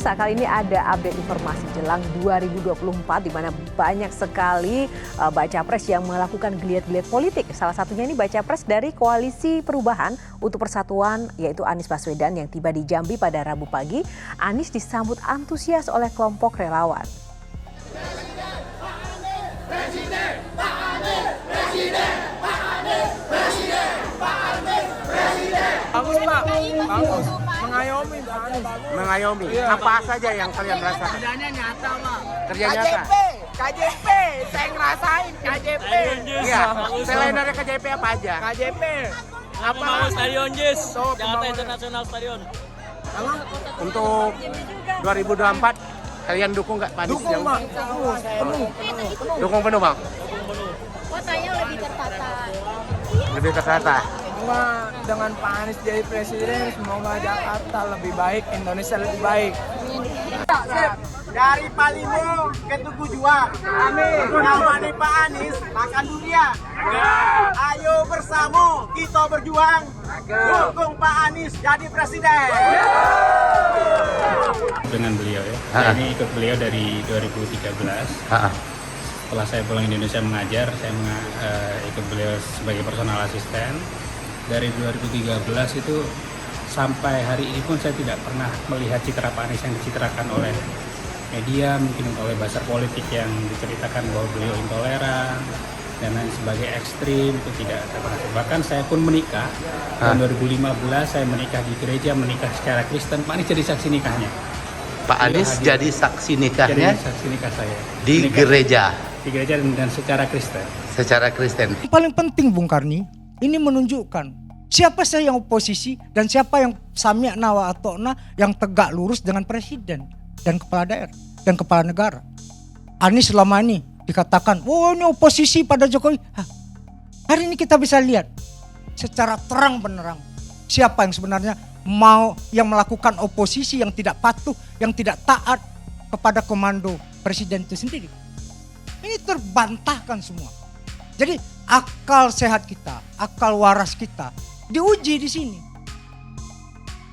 Pemirsa, kali ini ada update informasi jelang 2024 di mana banyak sekali baca pres yang melakukan geliat-geliat politik. Salah satunya ini baca pres dari Koalisi Perubahan untuk Persatuan yaitu Anies Baswedan yang tiba di Jambi pada Rabu pagi. Anies disambut antusias oleh kelompok relawan. Bagus Pak, bagus. Mengayomi. Iya. Apa saja yang kalian rasakan? Kerjanya nyata Pak. Kerja nyata. KJP, saya ngerasain KJP. Iya. Selain dari KJP apa aja? KJP. Apa Stadion Jis, Jakarta International Stadion. Untuk 2024 kalian dukung nggak Pak Anies? Dukung Pak. Dukung penuh Bang. Kotanya lebih tertata. Lebih tertata. Semoga dengan Pak Anies jadi presiden, semoga Jakarta lebih baik, Indonesia lebih baik. Dari Palimo ke Tugu Juang. Amin. Namanya Pak Anies makan dunia. Ayo bersama kita berjuang. Dukung Pak Anies jadi presiden. Dengan beliau ya. Saya ini ikut beliau dari 2013. Setelah saya pulang Indonesia mengajar, saya ikut beliau sebagai personal asisten. Dari 2013 itu sampai hari ini pun saya tidak pernah melihat citra Pak Anies yang dicitrakan oleh media, mungkin oleh buzzer politik yang diceritakan bahwa beliau intoleran dan lain sebagai ekstrim, itu tidak ada pernah. Bahkan saya pun menikah tahun 2015, saya menikah di gereja, menikah secara Kristen. Pak Anies jadi saksi nikahnya. Pak Anies jadi saksi nikahnya jadi saksi nikah saya di menikah gereja dan secara Kristen. secara Kristen. Yang paling penting Bung Karni, ini menunjukkan siapa saya yang oposisi dan siapa yang sami'na wa ata'na, yang tegak lurus dengan presiden dan kepala daerah dan kepala negara. Anies selama ini dikatakan, oh ini oposisi pada Jokowi. Hari ini kita bisa lihat secara terang benerang siapa yang sebenarnya yang melakukan oposisi, yang tidak patuh, yang tidak taat kepada komando presiden itu sendiri. Ini terbantahkan semua. Jadi akal sehat kita, akal waras kita diuji di sini.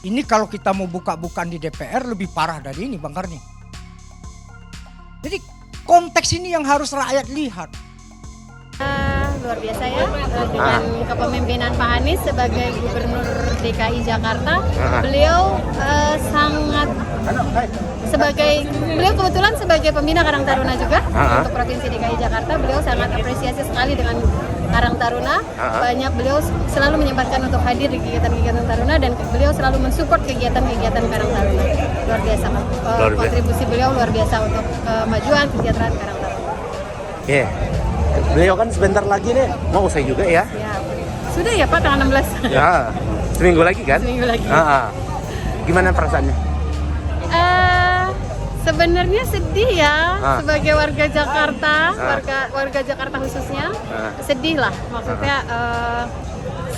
Ini kalau kita mau buka-bukaan di DPR lebih parah dari ini Bang Karni. Jadi konteks ini yang harus rakyat lihat. Luar biasa ya, dengan kepemimpinan Pak Anies sebagai Gubernur DKI Jakarta, beliau beliau kebetulan sebagai pembina Karang Taruna juga untuk Provinsi DKI Jakarta, beliau sangat apresiasi sekali dengan Karang Taruna. Banyak beliau selalu menyempatkan untuk hadir di kegiatan-kegiatan Taruna dan beliau selalu mensupport kegiatan-kegiatan Karang Taruna. Luar biasa, kontribusi beliau luar biasa untuk kemajuan kesejahteraan Karang Taruna. Beliau kan sebentar lagi nih mau usai juga ya. Ya, sudah ya Pak, tanggal 16. Ya, seminggu lagi kan? Seminggu lagi. Gimana perasaannya? Sebenarnya sedih ya, sebagai warga Jakarta, warga Jakarta khususnya, sedih lah. Maksudnya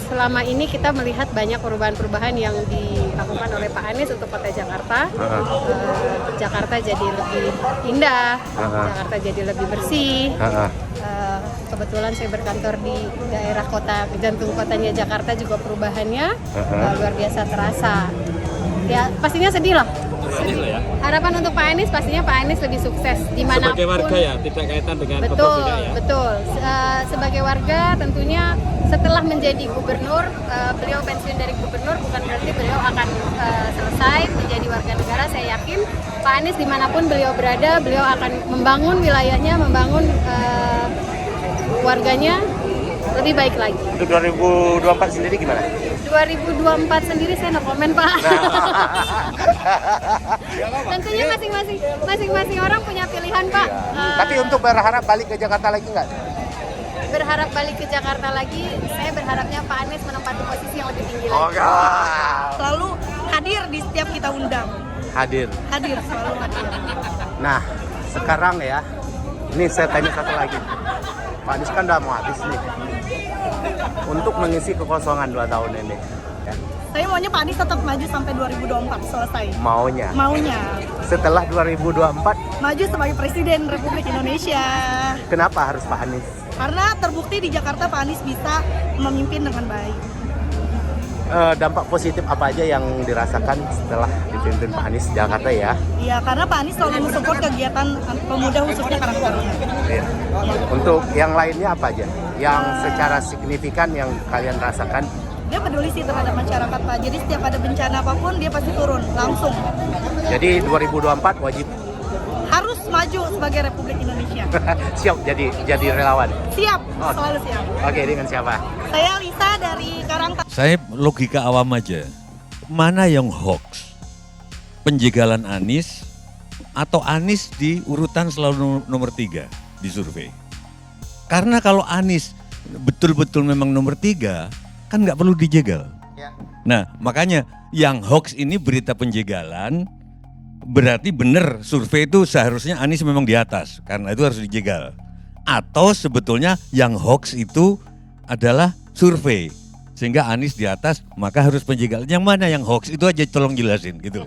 selama ini kita melihat banyak perubahan-perubahan yang dilakukan oleh Pak Anies untuk kota Jakarta. Jakarta jadi lebih indah, Jakarta jadi lebih bersih. Kebetulan saya berkantor di daerah kota, jantung kotanya Jakarta, juga perubahannya luar biasa terasa. Ya pastinya sedih lah. Ya. Harapan untuk Pak Anies pastinya Pak Anies lebih sukses dimanapun. Sebagai warga ya, tidak kaitan dengan betul, tidak ya. Betul. Sebagai warga tentunya setelah menjadi gubernur, beliau pensiun dari gubernur bukan berarti beliau akan selesai menjadi warga negara. Saya yakin Pak Anies dimanapun beliau berada, beliau akan membangun wilayahnya, membangun warganya lebih baik lagi. Untuk 2024 sendiri gimana? 2024 sendiri saya no komen Pak. Tentunya masing-masing orang punya pilihan Pak. Tapi untuk berharap balik ke Jakarta lagi nggak? Berharap balik ke Jakarta lagi, saya berharapnya Pak Anies menempati posisi yang lebih tinggi lagi. Selalu hadir di setiap kita undang. Hadir Selalu hadir. Nah sekarang ya, ini saya tanya satu lagi. Pak Anies kan udah mau habis nih untuk mengisi kekosongan 2 tahun ini. Saya maunya Pak Anies tetap maju sampai 2024 selesai. Maunya. Setelah 2024 maju sebagai Presiden Republik Indonesia. Kenapa harus Pak Anies? Karena terbukti di Jakarta Pak Anies bisa memimpin dengan baik. dampak positif apa aja yang dirasakan setelah dipimpin Pak Anies Jakarta ya? Iya, karena Pak Anies selalu mensupport kegiatan pemuda khususnya Karang Taruna. Iya. Untuk yang lainnya apa aja? Yang secara signifikan yang kalian rasakan? Dia peduli sih terhadap masyarakat, Pak. Jadi setiap ada bencana apapun dia pasti turun langsung. Jadi 2024 wajib Harus maju sebagai Republik Indonesia. siap jadi relawan. Siap, selalu siap. Oke, dengan siapa? Saya Lisa dari Karang Taruna. Saya logika awam aja. Mana yang hoax? Penjagalan Anies atau Anies di urutan selalu nomor 3 di survei? Karena kalau Anies betul-betul memang nomor 3, kan nggak perlu dijegal. Nah, makanya yang hoax ini berita penjagalan, berarti benar survei itu seharusnya Anies memang di atas, karena itu harus dijegal. Atau sebetulnya yang hoax itu adalah survei, sehingga Anies di atas, maka harus penjegal. Yang mana yang hoax itu aja tolong jelasin gitu.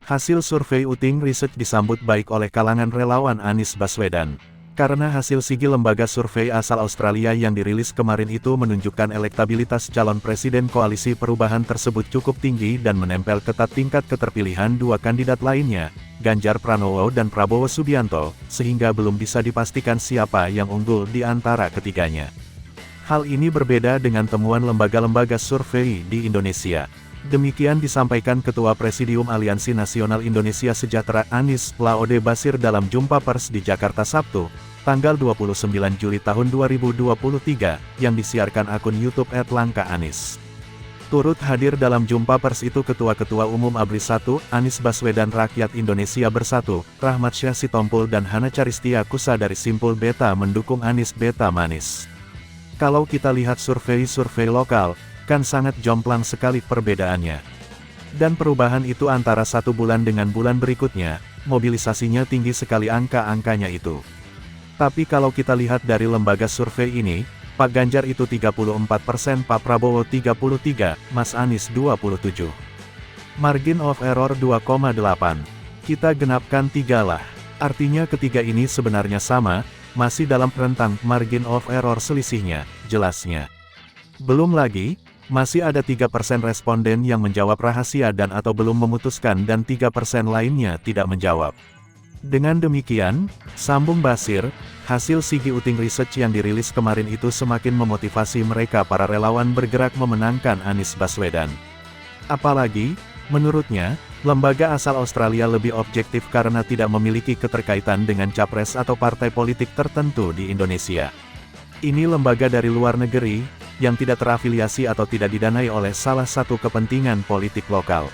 Hasil survei Uting Research disambut baik oleh kalangan relawan Anies Baswedan. Karena hasil sigi lembaga survei asal Australia yang dirilis kemarin itu menunjukkan elektabilitas calon presiden koalisi perubahan tersebut cukup tinggi dan menempel ketat tingkat keterpilihan dua kandidat lainnya, Ganjar Pranowo dan Prabowo Subianto, sehingga belum bisa dipastikan siapa yang unggul di antara ketiganya. Hal ini berbeda dengan temuan lembaga-lembaga survei di Indonesia. Demikian disampaikan Ketua Presidium Aliansi Nasional Indonesia Sejahtera Anies Laode Basir dalam jumpa pers di Jakarta Sabtu, tanggal 29 Juli tahun 2023, yang disiarkan akun YouTube @langkaanis. Turut hadir dalam jumpa pers itu Ketua-Ketua Umum ABRI 1, Anies Baswedan Rakyat Indonesia Bersatu, Rahmat Syah Sitompul dan Hana Caristia Kusa dari Simpul Beta mendukung Anies Beta Manis. Kalau kita lihat survei-survei lokal, kan sangat jomplang sekali perbedaannya. Dan perubahan itu antara satu bulan dengan bulan berikutnya, mobilisasinya tinggi sekali angka-angkanya itu. Tapi kalau kita lihat dari lembaga survei ini, Pak Ganjar itu 34%, Pak Prabowo 33%, Mas Anies 27%. Margin of error 2,8. Kita genapkan 3 lah. Artinya ketiga ini sebenarnya sama, masih dalam rentang margin of error selisihnya, jelasnya. Belum lagi, masih ada 3% responden yang menjawab rahasia dan atau belum memutuskan dan 3% lainnya tidak menjawab. Dengan demikian, sambung Basir, hasil sigi Uting Research yang dirilis kemarin itu semakin memotivasi mereka para relawan bergerak memenangkan Anies Baswedan. Apalagi, menurutnya, lembaga asal Australia lebih objektif karena tidak memiliki keterkaitan dengan capres atau partai politik tertentu di Indonesia. Ini lembaga dari luar negeri, yang tidak terafiliasi atau tidak didanai oleh salah satu kepentingan politik lokal.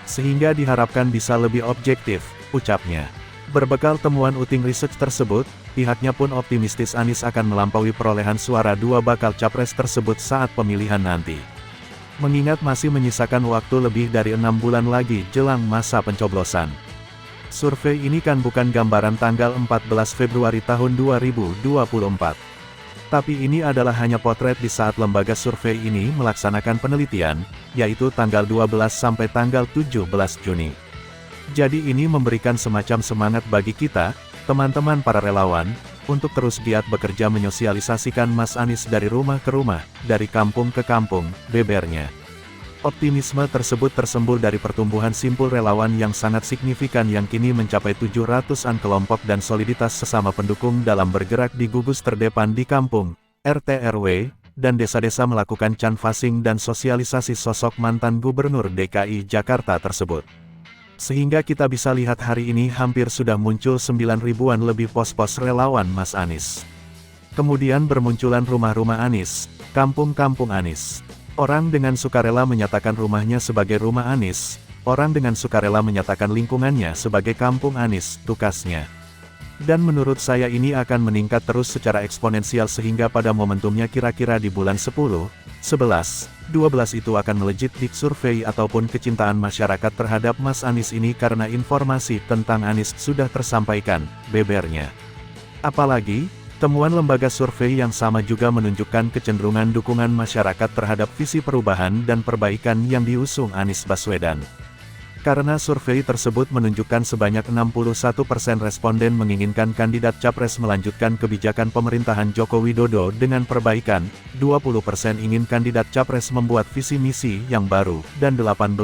Sehingga diharapkan bisa lebih objektif, ucapnya. Berbekal temuan Uting Research tersebut, pihaknya pun optimistis Anies akan melampaui perolehan suara dua bakal capres tersebut saat pemilihan nanti. Mengingat masih menyisakan waktu lebih dari 6 bulan lagi jelang masa pencoblosan. Survei ini kan bukan gambaran tanggal 14 Februari tahun 2024. Tapi ini adalah hanya potret di saat lembaga survei ini melaksanakan penelitian, yaitu tanggal 12 sampai tanggal 17 Juni. Jadi ini memberikan semacam semangat bagi kita, teman-teman para relawan, untuk terus giat bekerja menyosialisasikan Mas Anies dari rumah ke rumah, dari kampung ke kampung, bebernya. Optimisme tersebut tersembul dari pertumbuhan simpul relawan yang sangat signifikan yang kini mencapai 700-an kelompok dan soliditas sesama pendukung dalam bergerak di gugus terdepan di kampung, RT RW, dan desa-desa melakukan canvassing dan sosialisasi sosok mantan Gubernur DKI Jakarta tersebut. Sehingga kita bisa lihat hari ini hampir sudah muncul 9 ribuan lebih pos-pos relawan Mas Anies. Kemudian bermunculan rumah-rumah Anies, kampung-kampung Anies. Orang dengan sukarela menyatakan rumahnya sebagai rumah Anies, orang dengan sukarela menyatakan lingkungannya sebagai kampung Anies, tukasnya. Dan menurut saya ini akan meningkat terus secara eksponensial sehingga pada momentumnya kira-kira di bulan 10, 11, 12 itu akan melejit di survei ataupun kecintaan masyarakat terhadap Mas Anies ini karena informasi tentang Anies sudah tersampaikan, bebernya. Apalagi, temuan lembaga survei yang sama juga menunjukkan kecenderungan dukungan masyarakat terhadap visi perubahan dan perbaikan yang diusung Anies Baswedan. Karena survei tersebut menunjukkan sebanyak 61% responden menginginkan kandidat capres melanjutkan kebijakan pemerintahan Joko Widodo dengan perbaikan, 20% ingin kandidat capres membuat visi misi yang baru, dan 18%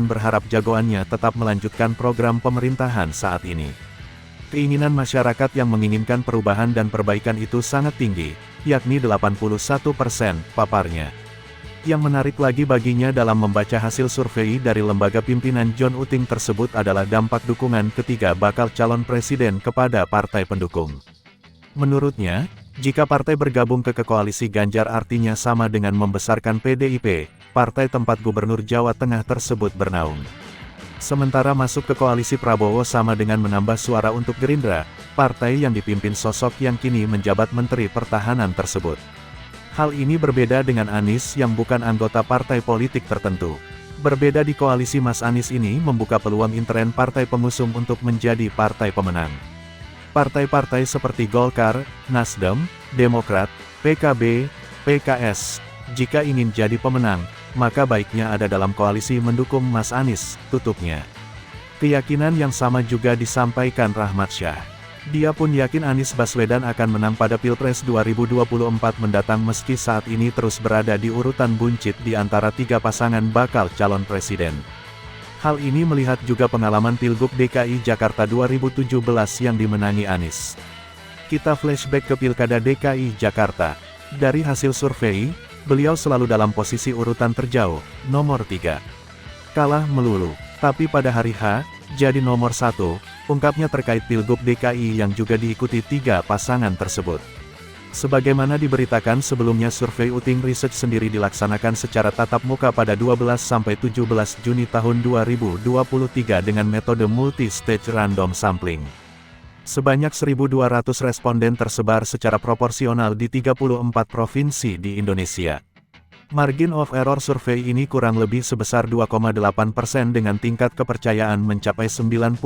berharap jagoannya tetap melanjutkan program pemerintahan saat ini. Keinginan masyarakat yang menginginkan perubahan dan perbaikan itu sangat tinggi, yakni 81% paparnya. Yang menarik lagi baginya dalam membaca hasil survei dari lembaga pimpinan John Uting tersebut adalah dampak dukungan ketiga bakal calon presiden kepada partai pendukung. Menurutnya, jika partai bergabung ke koalisi Ganjar artinya sama dengan membesarkan PDIP, partai tempat Gubernur Jawa Tengah tersebut bernaung. Sementara masuk ke koalisi Prabowo sama dengan menambah suara untuk Gerindra, partai yang dipimpin sosok yang kini menjabat Menteri Pertahanan tersebut. Hal ini berbeda dengan Anies yang bukan anggota partai politik tertentu. Berbeda di koalisi Mas Anies ini membuka peluang intern partai pengusung untuk menjadi partai pemenang. Partai-partai seperti Golkar, Nasdem, Demokrat, PKB, PKS, jika ingin jadi pemenang, maka baiknya ada dalam koalisi mendukung Mas Anies, tutupnya. Keyakinan yang sama juga disampaikan Rahmat Syah. Dia pun yakin Anies Baswedan akan menang pada Pilpres 2024 mendatang meski saat ini terus berada di urutan buncit di antara tiga pasangan bakal calon presiden. Hal ini melihat juga pengalaman Pilgub DKI Jakarta 2017 yang dimenangi Anies. Kita flashback ke Pilkada DKI Jakarta. Dari hasil survei, beliau selalu dalam posisi urutan terjauh, nomor 3. Kalah melulu, tapi pada hari H, jadi nomor 1, ungkapnya terkait Pilgub DKI yang juga diikuti tiga pasangan tersebut. Sebagaimana diberitakan sebelumnya, survei Uting Research sendiri dilaksanakan secara tatap muka pada 12-17 Juni tahun 2023 dengan metode multi-stage random sampling. Sebanyak 1.200 responden tersebar secara proporsional di 34 provinsi di Indonesia. Margin of error survei ini kurang lebih sebesar 2,8% dengan tingkat kepercayaan mencapai 95%.